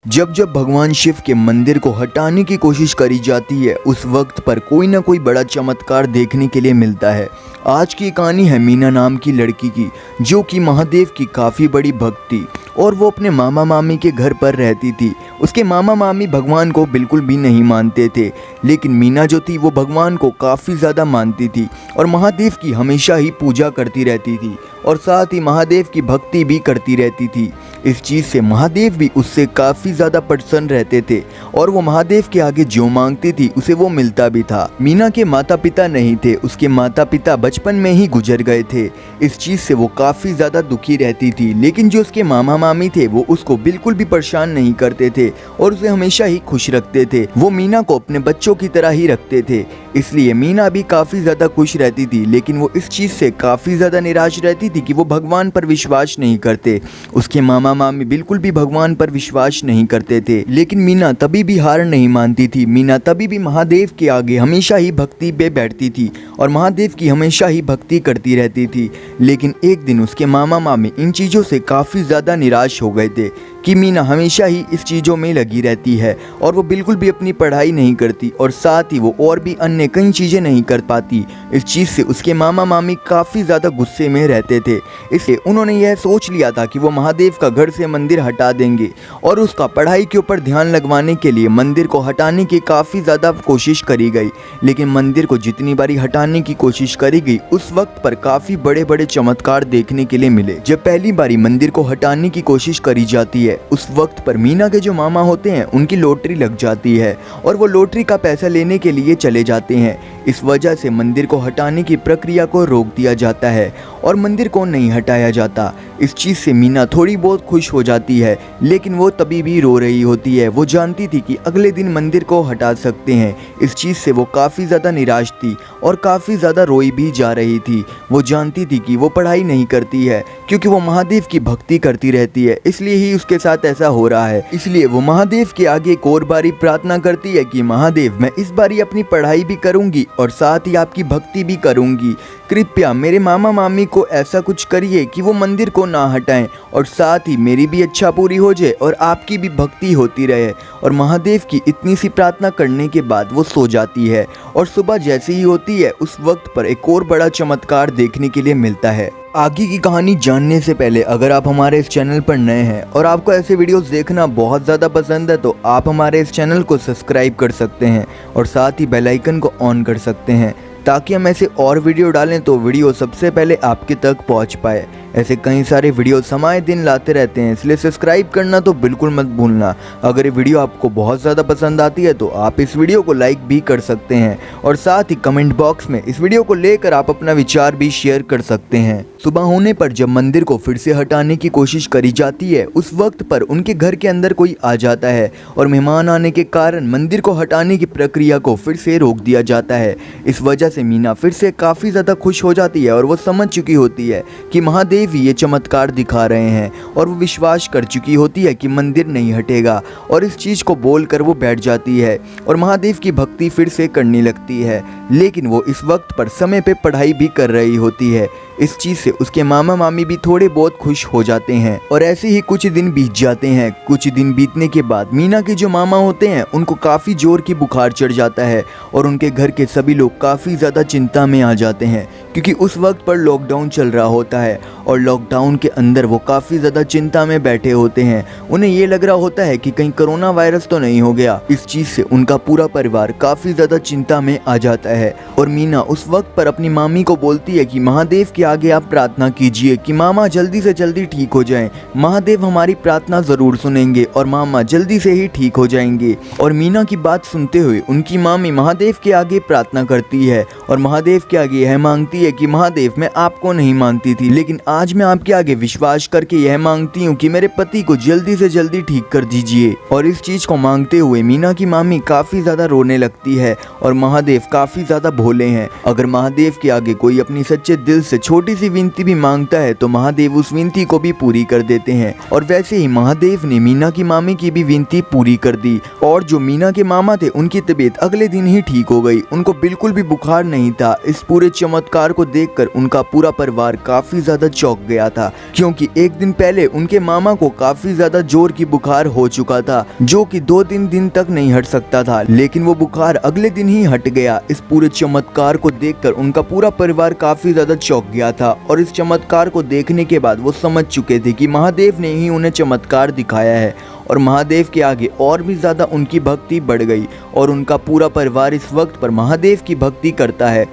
जब जब भगवान शिव के मंदिर को हटाने की कोशिश करी जाती है उस वक्त पर कोई ना कोई बड़ा चमत्कार देखने के लिए मिलता है। आज की कहानी है मीना नाम की लड़की की, जो कि महादेव की काफ़ी बड़ी भक्त थी और वो अपने मामा मामी के घर पर रहती थी। उसके मामा मामी भगवान को बिल्कुल भी नहीं मानते थे, लेकिन मीना जो थी वो भगवान को काफ़ी ज़्यादा मानती थी और महादेव की हमेशा ही पूजा करती रहती थी और साथ ही महादेव की भक्ति भी करती रहती थी। इस चीज़ से महादेव भी उससे काफ़ी ज़्यादा प्रसन्न रहते थे और वो महादेव के आगे जो मांगती थी उसे वो मिलता भी था। मीना के माता पिता नहीं थे, उसके माता पिता बचपन में ही गुजर गए थे। इस चीज़ से वो काफ़ी ज़्यादा दुखी रहती थी, लेकिन जो उसके मामा मामी थे वो उसको बिल्कुल भी परेशान नहीं करते थे और उसे हमेशा ही खुश रखते थे। वो मीना को अपने बच्चों की तरह ही रखते थे, इसलिए मीना भी काफ़ी ज़्यादा खुश रहती थी। लेकिन वो इस चीज़ से काफ़ी ज़्यादा निराश रहती थी कि वो भगवान पर विश्वास नहीं करते। उसके मामा मामी बिल्कुल भी भगवान पर विश्वास नहीं करते थे, लेकिन मीना तभी भी हार नहीं मानती थी। मीना तभी भी महादेव के आगे हमेशा ही भक्ति पे बैठती थी और महादेव की हमेशा ही भक्ति करती रहती थी। लेकिन एक दिन उसके मामा मामी इन चीज़ों से काफ़ी ज़्यादा निराश हो गए थे कि मीना हमेशा ही इस चीज़ों में लगी रहती है और वो बिल्कुल भी अपनी पढ़ाई नहीं करती और साथ ही वो और भी अन्य कई चीज़ें नहीं कर पाती। इस चीज़ से उसके मामा मामी काफ़ी ज़्यादा गुस्से में रहते थे, इसलिए उन्होंने यह सोच लिया था कि वो महादेव का घर से मंदिर हटा देंगे और उसका पढ़ाई के ऊपर ध्यान लगवाने के लिए मंदिर को हटाने की काफ़ी ज़्यादा कोशिश करी गई। लेकिन मंदिर को जितनी बारी हटाने की कोशिश करी गई उस वक्त पर काफ़ी बड़े बड़े चमत्कार देखने के लिए मिले। जब पहली बारी मंदिर को हटाने की कोशिश करी जाती है उस वक्त पर मीना के जो मामा होते हैं उनकी लॉटरी लग जाती है और वो लॉटरी का पैसा लेने के लिए चले जाते हैं। इस वजह से मंदिर को हटाने की प्रक्रिया को रोक दिया जाता है और मंदिर को नहीं हटाया जाता। इस चीज़ से मीना थोड़ी बहुत खुश हो जाती है, लेकिन वो तभी भी रो रही होती है। वो जानती थी कि अगले दिन मंदिर को हटा सकते हैं। इस चीज़ से वो काफ़ी ज़्यादा निराश थी और काफ़ी ज़्यादा रोई भी जा रही थी। वो जानती थी कि वो पढ़ाई नहीं करती है क्योंकि वो महादेव की भक्ति करती रहती है, इसलिए ही उसके साथ ऐसा हो रहा है। इसलिए वो महादेव के आगे एक और बारी प्रार्थना करती है कि महादेव, मैं इस बारी अपनी पढ़ाई भी करूँगी और साथ ही आपकी भक्ति भी करूँगी। कृपया मेरे मामा मामी को ऐसा कुछ करिए कि वो मंदिर को ना हटाएं और साथ ही मेरी भी इच्छा पूरी हो जाए और आपकी भी भक्ति होती रहे। और महादेव की इतनी सी प्रार्थना करने के बाद वो सो जाती है और सुबह जैसे ही होती है उस वक्त पर एक और बड़ा चमत्कार देखने के लिए मिलता है। आगे की कहानी जानने से पहले अगर आप हमारे इस चैनल पर नए हैं और आपको ऐसे वीडियोस देखना बहुत ज़्यादा पसंद है तो आप हमारे इस चैनल को सब्सक्राइब कर सकते हैं और साथ ही बेल आइकन को ऑन कर सकते हैं ताकि हम ऐसे और वीडियो डालें तो वीडियो सबसे पहले आपके तक पहुंच पाए। ऐसे कई सारे वीडियो समय दिन लाते रहते हैं, इसलिए सब्सक्राइब करना तो बिल्कुल मत भूलना। अगर ये वीडियो आपको बहुत ज़्यादा पसंद आती है तो आप इस वीडियो को लाइक भी कर सकते हैं और साथ ही कमेंट बॉक्स में इस वीडियो को लेकर आप अपना विचार भी शेयर कर सकते हैं। सुबह होने पर जब मंदिर को फिर से हटाने की कोशिश करी जाती है उस वक्त पर उनके घर के अंदर कोई आ जाता है और मेहमान आने के कारण मंदिर को हटाने की प्रक्रिया को फिर से रोक दिया जाता है। इस वजह से मीना फिर से काफ़ी ज़्यादा खुश हो जाती है और वो समझ चुकी होती है कि महादेव ये चमत्कार दिखा रहे हैं और वो विश्वास कर चुकी होती है कि मंदिर नहीं हटेगा और इस चीज़ को बोलकर वो बैठ जाती है और महादेव की भक्ति फिर से करने लगती है। लेकिन वो इस वक्त पर समय पे पढ़ाई भी कर रही होती है। इस चीज़ से उसके मामा मामी भी थोड़े बहुत खुश हो जाते हैं और ऐसे ही कुछ दिन बीत जाते हैं। कुछ दिन बीतने के बाद मीना के जो मामा होते हैं उनको काफ़ी जोर की बुखार चढ़ जाता है और उनके घर के सभी लोग काफ़ी ज़्यादा चिंता में आ जाते हैं क्योंकि उस वक्त पर लॉकडाउन चल रहा होता है और लॉकडाउन के अंदर वो काफ़ी ज़्यादा चिंता में बैठे होते हैं। उन्हें ये लग रहा होता है कि कहीं कोरोना वायरस तो नहीं हो गया। इस चीज़ से उनका पूरा परिवार काफ़ी ज़्यादा चिंता में आ जाता है और मीना उस वक्त पर अपनी मामी को बोलती है कि महादेव के आगे आप प्रार्थना कीजिए कि मामा जल्दी से जल्दी ठीक हो जाएं। महादेव हमारी प्रार्थना ज़रूर सुनेंगे और मामा जल्दी से ही ठीक हो जाएंगे। और मीना की बात सुनते हुए उनकी मामी महादेव के आगे प्रार्थना करती है और महादेव के आगे यह मांगती है कि महादेव, मैं आपको नहीं मानती थी लेकिन आज मैं आपके आगे विश्वास करके यह मांगती हूँ कि मेरे पति को जल्दी से जल्दी ठीक कर दीजिए। और इस चीज़ को मांगते हुए मीना की मामी काफ़ी ज़्यादा रोने लगती है और महादेव काफ़ी ज़्यादा भोले हैं। अगर महादेव के आगे कोई अपनी सच्चे दिल से छोटी छोटी सी विनती भी मांगता है तो महादेव उस विनती को भी पूरी कर देते हैं। और वैसे ही महादेव ने मीना की मामी की भी विनती पूरी कर दी और जो मीना के मामा थे उनकी तबीयत अगले दिन ही ठीक हो गई। उनको बिल्कुल भी बुखार नहीं था। इस पूरे चमत्कार को देखकर उनका पूरा परिवार काफी ज्यादा चौंक गया था, क्योंकि एक दिन पहले उनके मामा को काफी ज्यादा जोर की बुखार हो चुका था, जो कि 2-3 दिन तक नहीं हट सकता था, लेकिन वो बुखार अगले दिन ही हट गया। इस पूरे चमत्कार को देखकर उनका पूरा परिवार काफी ज्यादा चौंक गया था और इस चमत्कार को देखने के बाद वो समझ चुके थे कि महादेव ने ही उन्हें चमत्कार दिखाया है। और महादेव के आगे और भी ज़्यादा उनकी भक्ति बढ़ गई और उनका पूरा परिवार इस वक्त पर महादेव की भक्ति करता है।